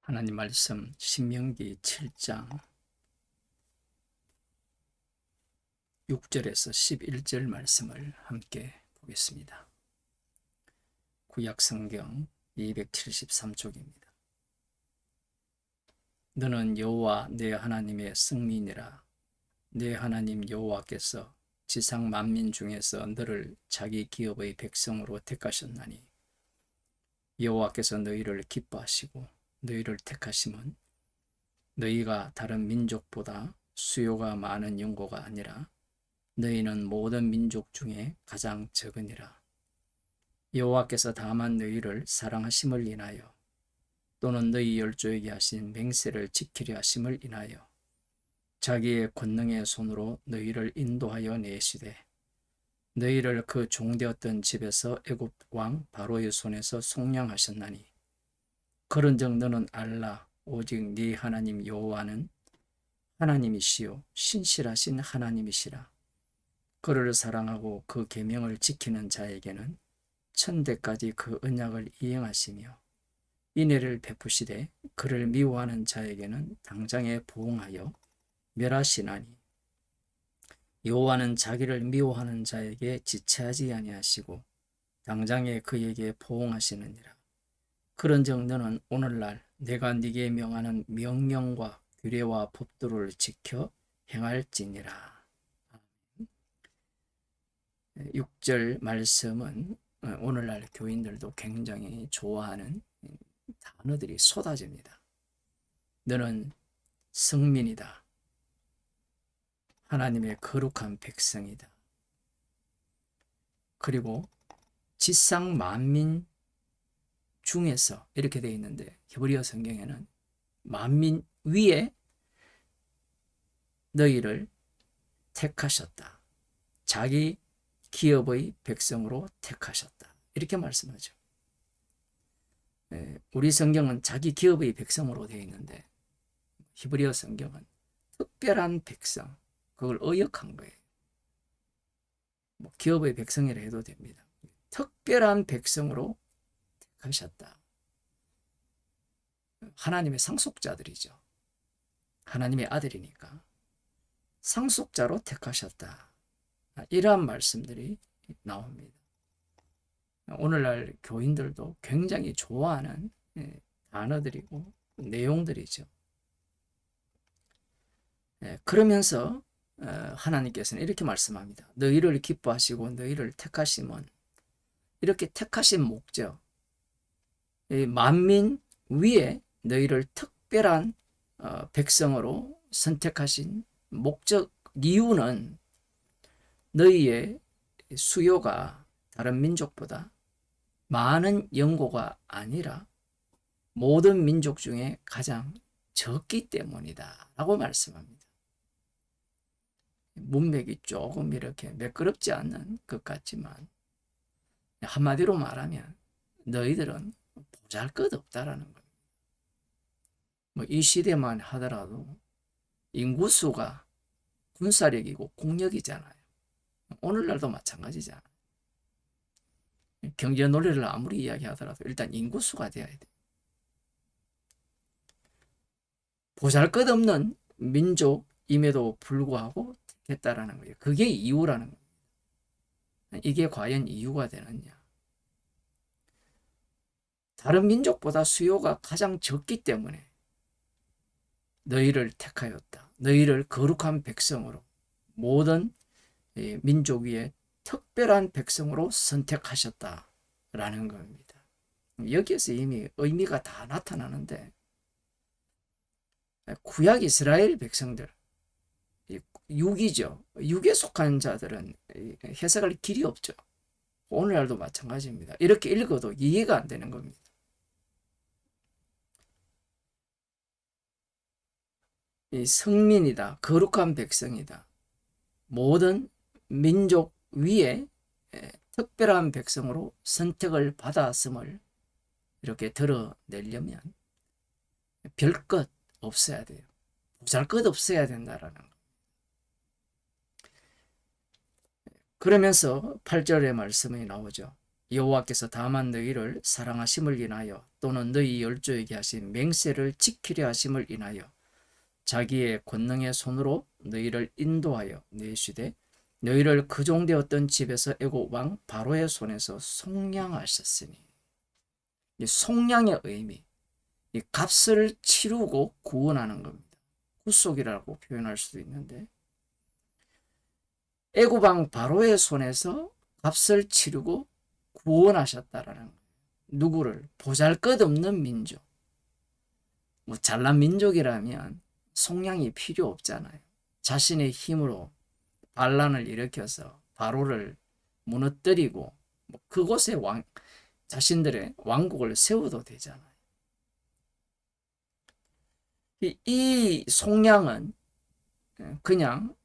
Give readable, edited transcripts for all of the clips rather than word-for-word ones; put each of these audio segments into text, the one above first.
하나님 말씀 신명기 7장 6절에서 11절 말씀을 함께 보겠습니다. 구약 성경 273쪽입니다. 너는 여호와 내 하나님의 성민이라. 내 하나님 여호와께서 지상 만민 중에서 너를 자기 기업의 백성으로 택하셨나니 여호와께서 너희를 기뻐하시고 너희를 택하심은 너희가 다른 민족보다 수요가 많은 연고가 아니라 너희는 모든 민족 중에 가장 적으니라. 여호와께서 다만 너희를 사랑하심을 인하여 또는 너희 열조에게 하신 맹세를 지키려 하심을 인하여 자기의 권능의 손으로 너희를 인도하여 내시되 너희를 그 종되었던 집에서 애굽 왕 바로의 손에서 속량하셨나니 그런즉 너는 알라. 오직 네 하나님 여호와는 하나님이시요 신실하신 하나님이시라. 그를 사랑하고 그 계명을 지키는 자에게는 천대까지 그 언약을 이행하시며 인애를 베푸시되 그를 미워하는 자에게는 당장에 보응하여 멸하시나니 여호와는 자기를 미워하는 자에게 지체하지 아니하시고 당장에 그에게 보응하시느니라. 그런즉 너는 오늘날 내가 네게 명하는 명령과 규례와 법도를 지켜 행할지니라. 6절 말씀은 오늘날 교인들도 굉장히 좋아하는 단어들이 쏟아집니다. 너는 성민이다. 하나님의 거룩한 백성이다. 그리고 지상 만민 중에서 이렇게 되어 있는데 히브리어 성경에는 만민 위에 너희를 택하셨다. 자기 기업의 백성으로 택하셨다. 이렇게 말씀하죠. 우리 성경은 자기 기업의 백성으로 되어 있는데 히브리어 성경은 특별한 백성, 그걸 의역한 거예요. 기업의 백성이라 해도 됩니다. 특별한 백성으로 택하셨다. 하나님의 상속자들이죠. 하나님의 아들이니까 상속자로 택하셨다. 이러한 말씀들이 나옵니다. 오늘날 교인들도 굉장히 좋아하는 단어들이고 내용들이죠. 그러면서 하나님께서는 이렇게 말씀합니다. 너희를 기뻐하시고 너희를 택하심은 이렇게 택하신 목적, 만민 위에 너희를 특별한 백성으로 선택하신 목적 이유는 너희의 수요가 다른 민족보다 많은 연고가 아니라 모든 민족 중에 가장 적기 때문이다 라고 말씀합니다. 문맥이 조금 이렇게 매끄럽지 않는 것 같지만 한마디로 말하면 너희들은 보잘것없다라는 겁니다. 이 시대만 하더라도 인구수가 군사력이고 국력이잖아요. 오늘날도 마찬가지잖아요. 경제 논리를 아무리 이야기하더라도 일단 인구수가 돼야 돼. 보잘것없는 민족임에도 불구하고 택했다라는 거예요. 그게 이유라는 거예요. 이게 과연 이유가 되느냐? 다른 민족보다 수요가 가장 적기 때문에 너희를 택하였다. 너희를 거룩한 백성으로 모든 민족 위에 특별한 백성으로 선택하셨다라는 겁니다. 여기에서 이미 의미가 다 나타나는데 구약 이스라엘 백성들, 육이죠. 육에 속한 자들은 해석할 길이 없죠. 오늘날도 마찬가지입니다. 이렇게 읽어도 이해가 안 되는 겁니다. 이 성민이다. 거룩한 백성이다. 모든 민족 위에 특별한 백성으로 선택을 받았음을 이렇게 드러내려면 별 것 없어야 돼요. 보잘것 없어야 된다라는 거. 그러면서 8절의 말씀이 나오죠. 여호와께서 다만 너희를 사랑하심을 인하여 또는 너희 열조에게 하신 맹세를 지키려 하심을 인하여 자기의 권능의 손으로 너희를 인도하여 내시되 너희를 그종되었던 집에서 애굽 왕 바로의 손에서 속량하셨으니. 이 속량의 의미, 이 값을 치르고 구원하는 겁니다. 구속이라고 표현할 수도 있는데, 애굽 왕 바로의 손에서 값을 치르고 구원하셨다라는 거예요. 누구를? 보잘것없는 민족. 뭐 잘난 민족이라면 속량이 필요 없잖아요. 자신의 힘으로 반란을 일으켜서 바로를 무너뜨리고 그곳에 자신들의 왕국을 세워도 되잖아요. 이 속량은 그냥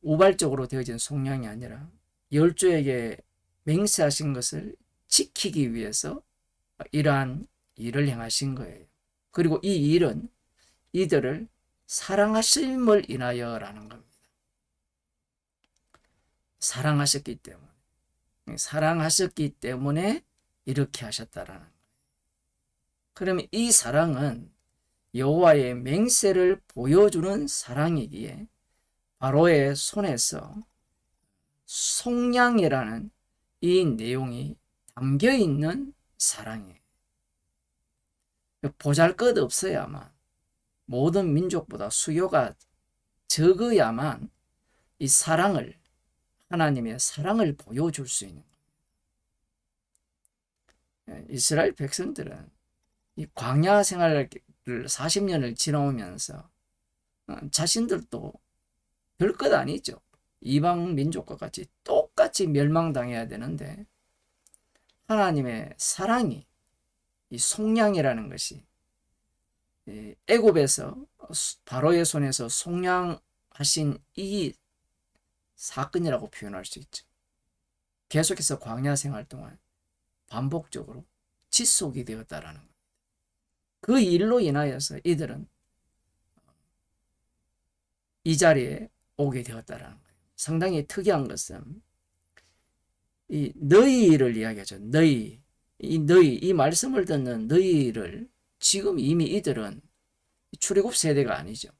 우발적으로 되어진 속량이 아니라 열조에게 맹세하신 것을 지키기 위해서 이러한 일을 행하신 거예요. 그리고 이 일은 이들을 사랑하심을 인하여라는 겁니다. 사랑하셨기 때문에 이렇게 하셨다라는 거예요. 그러면 이 사랑은 여호와의 맹세를 보여주는 사랑이기에 바로의 손에서 속량이라는 이 내용이 담겨 있는 사랑이에요. 보잘것없어야만, 모든 민족보다 수요가 적어야만 이 사랑을, 하나님의 사랑을 보여줄 수 있는 거예요. 이스라엘 백성들은 이 광야 생활을 40년을 지나오면서 자신들도 별것 아니죠. 이방 민족과 같이 똑같이 멸망당해야 되는데 하나님의 사랑이, 이 속량이라는 것이 애굽에서 바로의 손에서 속량하신 이 사건이라고 표현할 수 있죠. 계속해서 광야 생활 동안 반복적으로 지속이 되었다라는 겁니다. 그 일로 인하여서 이들은 이 자리에 오게 되었다라는 거예요. 상당히 특이한 것은 이 너희를 이야기하죠. 이 말씀을 듣는 너희를 지금 이미 이들은 출애굽 세대가 아니죠.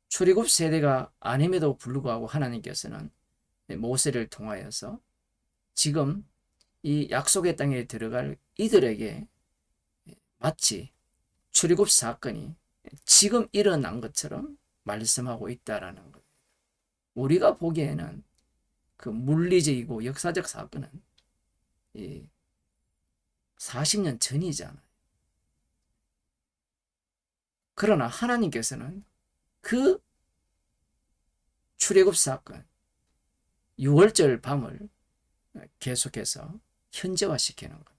출애굽 세대가 아님에도 불구하고 하나님께서는 모세를 통하여서 지금 이 약속의 땅에 들어갈 이들에게 마치 출애굽 사건이 지금 일어난 것처럼 말씀하고 있다라는 거예요. 우리가 보기에는 그 물리적이고 역사적 사건은 40년 전이잖아요. 그러나 하나님께서는 그 출애굽 사건 6월절 밤을 계속해서 현재화시키는 겁니다.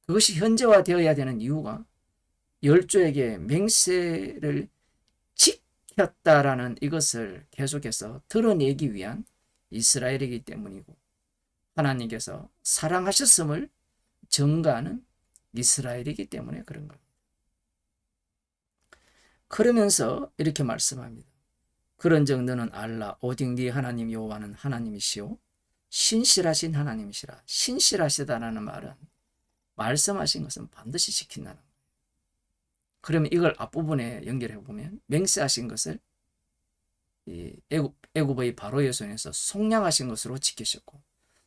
그것이 현재화되어야 되는 이유가 열조에게 맹세를 지켰다라는 이것을 계속해서 드러내기 위한 이스라엘이기 때문이고, 하나님께서 사랑하셨음을 증거하는 이스라엘이기 때문에 그런 겁니다. 그러면서 이렇게 말씀합니다. 그런즉 너는 알라 오직 네 하나님 여호와는 하나님이시오 신실하신 하나님이시라. 신실하시다라는 말은 말씀하신 것은 반드시 지킨다는 거예요. 그러면 이걸 앞부분에 연결해 보면 맹세하신 것을 애굽의 바로의 손에서 속량하신 것으로 지키셨고,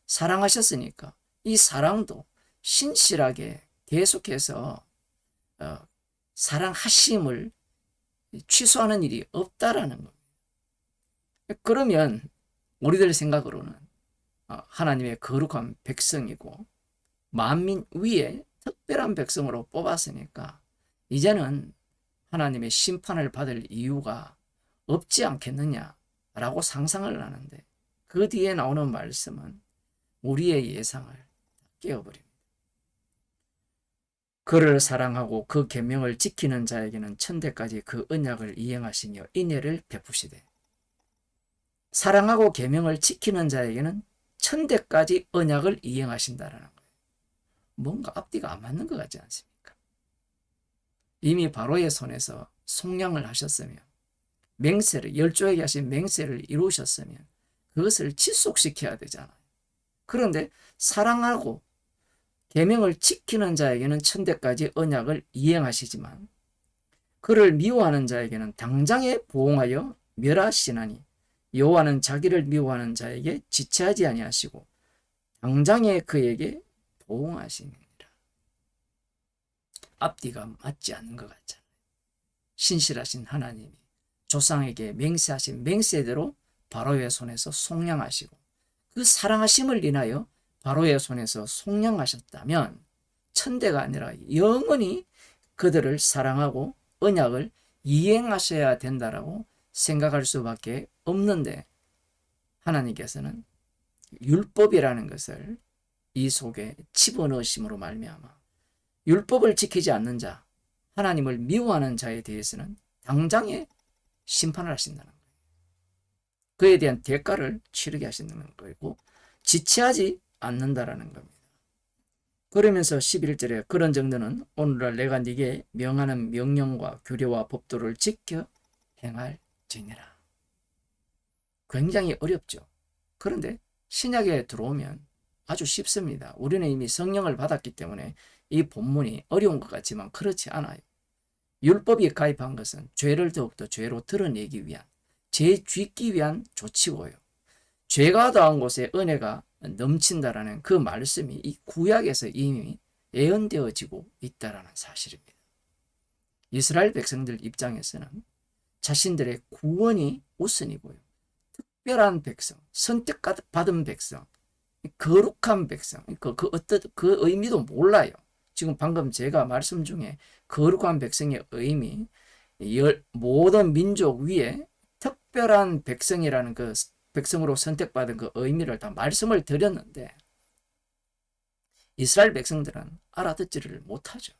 사랑하셨으니까 이 사랑도 신실하게 계속해서 사랑하심을 취소하는 일이 없다라는 겁니다. 그러면 우리들 생각으로는 하나님의 거룩한 백성이고 만민 위에 특별한 백성으로 뽑았으니까 이제는 하나님의 심판을 받을 이유가 없지 않겠느냐라고 상상을 하는데, 그 뒤에 나오는 말씀은 우리의 예상을 깨어버립니다. 그를 사랑하고 그 계명을 지키는 자에게는 천대까지 그 언약을 이행하시며 인애를 베푸시되, 사랑하고 계명을 지키는 자에게는 천대까지 언약을 이행하신다라는 거예요. 뭔가 앞뒤가 안 맞는 것 같지 않습니까? 이미 바로의 손에서 속량을 하셨으면, 맹세를, 열조에게 하신 맹세를 이루셨으면 그것을 지속시켜야 되잖아요. 그런데 사랑하고 계명을 지키는 자에게는 천대까지 언약을 이행하시지만 그를 미워하는 자에게는 당장에 보응하여 멸하시나니 여호와는 자기를 미워하는 자에게 지체하지 아니하시고 당장에 그에게 보응하시니라. 앞뒤가 맞지 않는 것 같잖아요. 신실하신 하나님이 조상에게 맹세하신 맹세대로 바로의 손에서 속량하시고 그 사랑하심을 인하여 바로의 손에서 속량하셨다면 천대가 아니라 영원히 그들을 사랑하고 언약을 이행하셔야 된다라고 생각할 수밖에 없는데 하나님께서는 율법이라는 것을 이 속에 집어넣으심으로 말미암아 율법을 지키지 않는 자, 하나님을 미워하는 자에 대해서는 당장에 심판을 하신다는 거예요. 그에 대한 대가를 치르게 하신다는 거고 지체하지 않는다라는 겁니다. 그러면서 11절에 그런 정도는 오늘날 내가 네게 명하는 명령과 규례와 법도를 지켜 행할지니라. 굉장히 어렵죠. 그런데 신약에 들어오면 아주 쉽습니다. 우리는 이미 성령을 받았기 때문에 이 본문이 어려운 것 같지만 그렇지 않아요. 율법이 가입한 것은 죄를 더욱더 죄로 드러내기 위한, 죄 짓기 위한 조치고요. 죄가 더한 곳에 은혜가 넘친다라는 그 말씀이 이 구약에서 이미 예언되어지고 있다라는 사실입니다. 이스라엘 백성들 입장에서는 자신들의 구원이 우선이고요. 특별한 백성, 선택받은 백성, 거룩한 백성, 그 의미도 몰라요. 지금 방금 제가 말씀 중에 거룩한 백성의 의미, 모든 민족 위에 특별한 백성이라는 그 백성으로 선택받은 그 의미를 다 말씀을 드렸는데 이스라엘 백성들은 알아듣지를 못하죠.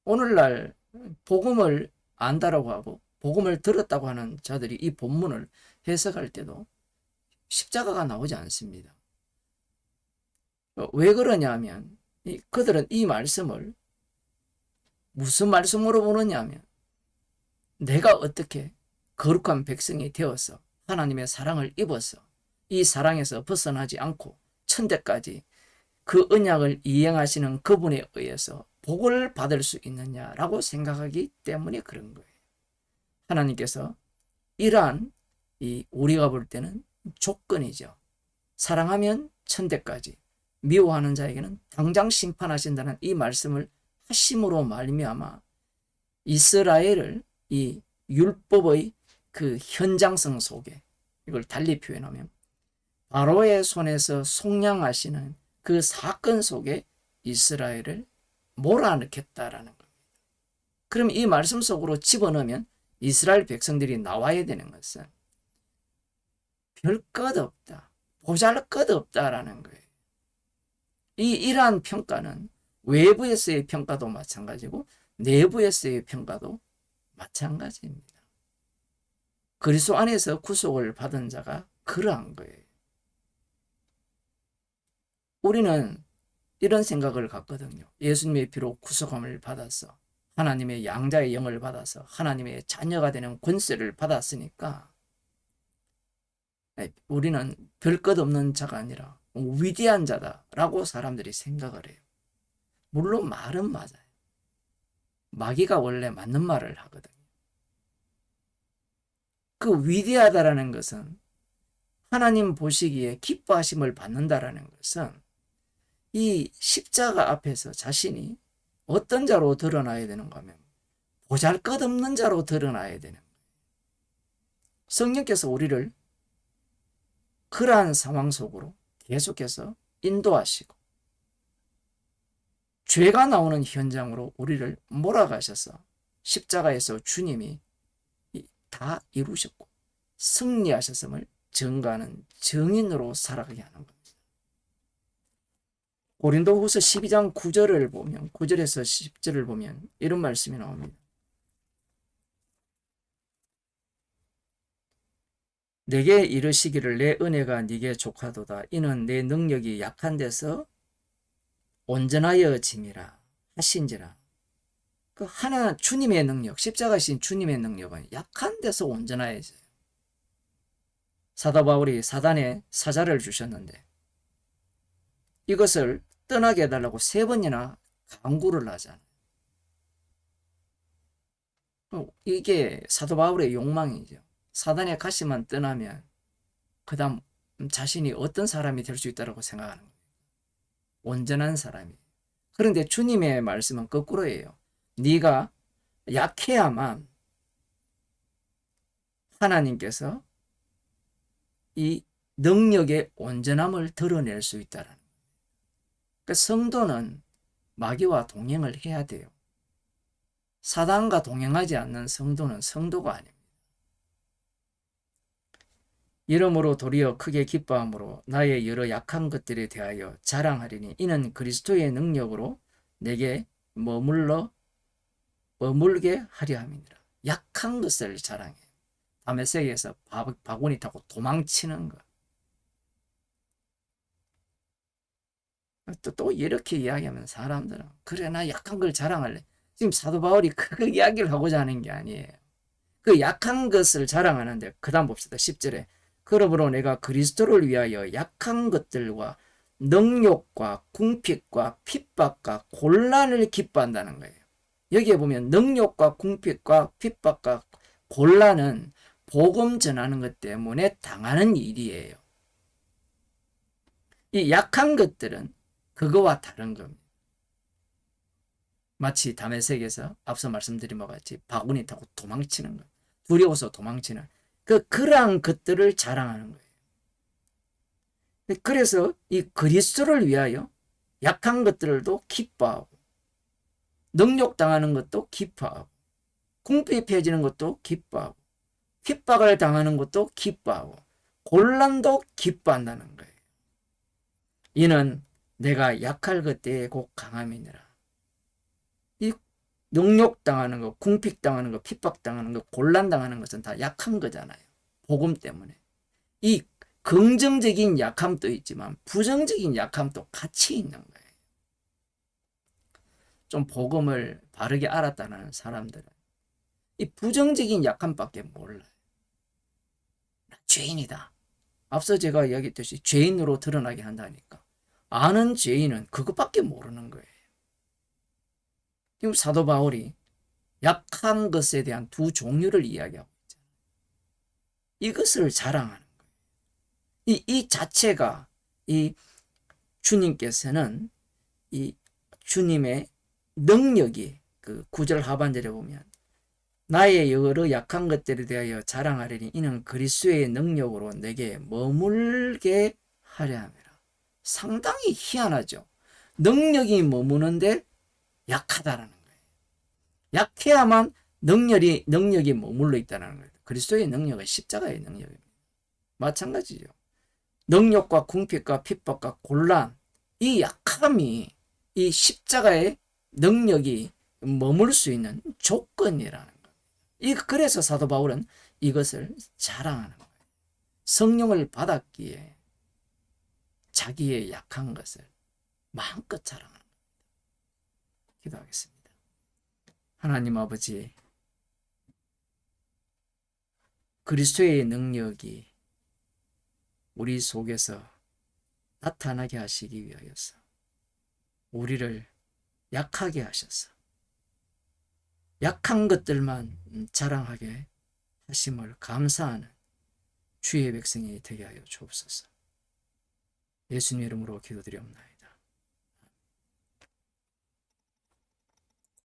오늘날 복음을 안다라고 하고 복음을 들었다고 하는 자들이 이 본문을 해석할 때도 십자가가 나오지 않습니다. 왜 그러냐면 그들은 이 말씀을 무슨 말씀으로 보느냐면 내가 어떻게 거룩한 백성이 되어서 하나님의 사랑을 입어서 이 사랑에서 벗어나지 않고 천대까지 그 언약을 이행하시는 그분에 의해서 복을 받을 수 있느냐라고 생각하기 때문에 그런 거예요. 하나님께서 이러한 우리가 볼 때는 조건이죠. 사랑하면 천대까지, 미워하는 자에게는 당장 심판하신다는 이 말씀을 하심으로 말미암아 이스라엘을 이 율법의 그 현장성 속에 이걸 달리 표현하면 바로의 손에서 속량하시는 그 사건 속에 이스라엘을 몰아넣겠다라는 겁니다. 그럼 이 말씀 속으로 집어넣으면 이스라엘 백성들이 나와야 되는 것은 별 것 없다, 보잘것 없다라는 거예요. 이러한 평가는 외부에서의 평가도 마찬가지고 내부에서의 평가도 마찬가지입니다. 그리스도 안에서 구속을 받은 자가 그러한 거예요. 우리는 이런 생각을 갖거든요. 예수님의 피로 구속함을 받아서 하나님의 양자의 영을 받아서 하나님의 자녀가 되는 권세를 받았으니까 우리는 별 것 없는 자가 아니라 위대한 자다라고 사람들이 생각을 해요. 물론 말은 맞아요. 마귀가 원래 맞는 말을 하거든요. 그 위대하다라는 것은 하나님 보시기에 기뻐하심을 받는다라는 것은 이 십자가 앞에서 자신이 어떤 자로 드러나야 되는가 하면 보잘것없는 자로 드러나야 되는 거예요. 성령께서 우리를 그러한 상황 속으로 계속해서 인도하시고 죄가 나오는 현장으로 우리를 몰아가셔서 십자가에서 주님이 다 이루셨고 승리하셨음을 증거하는 증인으로 살아가게 하는 겁니다. 고린도후서 12장 9절을 보면 9절에서 10절을 보면 이런 말씀이 나옵니다. 내게 이르시기를 내 은혜가 네게 족하도다. 이는 내 능력이 약한 데서 온전하여짐이라 하신지라. 그 하나 주님의 능력, 십자가신 주님의 능력은 약한 데서 온전하여져요. 사도 바울이 사단에 사자를 주셨는데 이것을 떠나게 해달라고 3번이나 강구를 하잖아요. 이게 사도 바울의 욕망이죠. 사단의 가시만 떠나면 그 다음 자신이 어떤 사람이 될 수 있다고 생각하는 거예요. 온전한 사람이. 그런데 주님의 말씀은 거꾸로예요. 네가 약해야만 하나님께서 이 능력의 온전함을 드러낼 수 있다는 거예요. 그러니까 성도는 마귀와 동행을 해야 돼요. 사단과 동행하지 않는 성도는 성도가 아닙니다. 이러므로 도리어 크게 기뻐함으로 나의 여러 약한 것들에 대하여 자랑하리니 이는 그리스도의 능력으로 내게 머물게 하려 함이니라. 약한 것을 자랑해요. 다메섹에서 바구니 타고 도망치는 것. 또 이렇게 이야기하면 사람들은 그래 나 약한 걸 자랑할래. 지금 사도 바울이 그 이야기를 하고자 하는 게 아니에요. 그 약한 것을 자랑하는데 그 다음 봅시다. 10절에 그러므로 내가 그리스도를 위하여 약한 것들과 능욕과 궁핍과 핍박과 곤란을 기뻐한다는 거예요. 여기에 보면 능욕과 궁핍과 핍박과 곤란은 복음 전하는 것 때문에 당하는 일이에요. 이 약한 것들은 그거와 다른 겁니다. 마치 다메섹에서 앞서 말씀드린 것 같이 바구니 타고 도망치는 것, 두려워서 도망치는 그러한 것들을 자랑하는 거예요. 그래서 이 그리스도를 위하여 약한 것들도 기뻐하고 능욕당하는 것도 기뻐하고 궁핍해지는 것도 기뻐하고 핍박을 당하는 것도 기뻐하고 곤란도 기뻐한다는 거예요. 이는 내가 약할 그때에 곧 강함이니라. 이 능욕당하는 것, 궁핍당하는 것, 핍박당하는 것, 곤란당하는 것은 다 약한 거잖아요. 복음 때문에. 이 긍정적인 약함도 있지만 부정적인 약함도 같이 있는 거예요. 좀 복음을 바르게 알았다는 사람들은 이 부정적인 약함밖에 몰라요. 나 죄인이다. 앞서 제가 이야기했듯이 죄인으로 드러나게 한다니까. 아는 죄인은 그것밖에 모르는 거예요. 지금 사도 바울이 약한 것에 대한 두 종류를 이야기하고 있잖아요. 이것을 자랑하는 거예요. 이 자체가 이 주님께서는 이 주님의 능력이 그 9절 하반절에 보면 나의 여러 약한 것들에 대하여 자랑하리니 이는 그리스도의 능력으로 내게 머물게 하려 함이라. 상당히 희한하죠. 능력이 머무는데 약하다라는 거예요. 약해야만 능력이 머물러 있다는 거예요. 그리스도의 능력은 십자가의 능력입니다. 마찬가지죠. 능력과 궁핍과 핍박과 곤란, 이 약함이 이 십자가의 능력이 머물 수 있는 조건이라는 거예요. 그래서 사도 바울은 이것을 자랑하는 거예요. 성령을 받았기에 자기의 약한 것을 마음껏 자랑하는 겁니다. 기도하겠습니다. 하나님 아버지, 그리스도의 능력이 우리 속에서 나타나게 하시기 위하여서 우리를 약하게 하셔서 약한 것들만 자랑하게 하심을 감사하는 주의 백성이 되게 하여 주옵소서. 예수님 이름으로 기도드리옵나이다.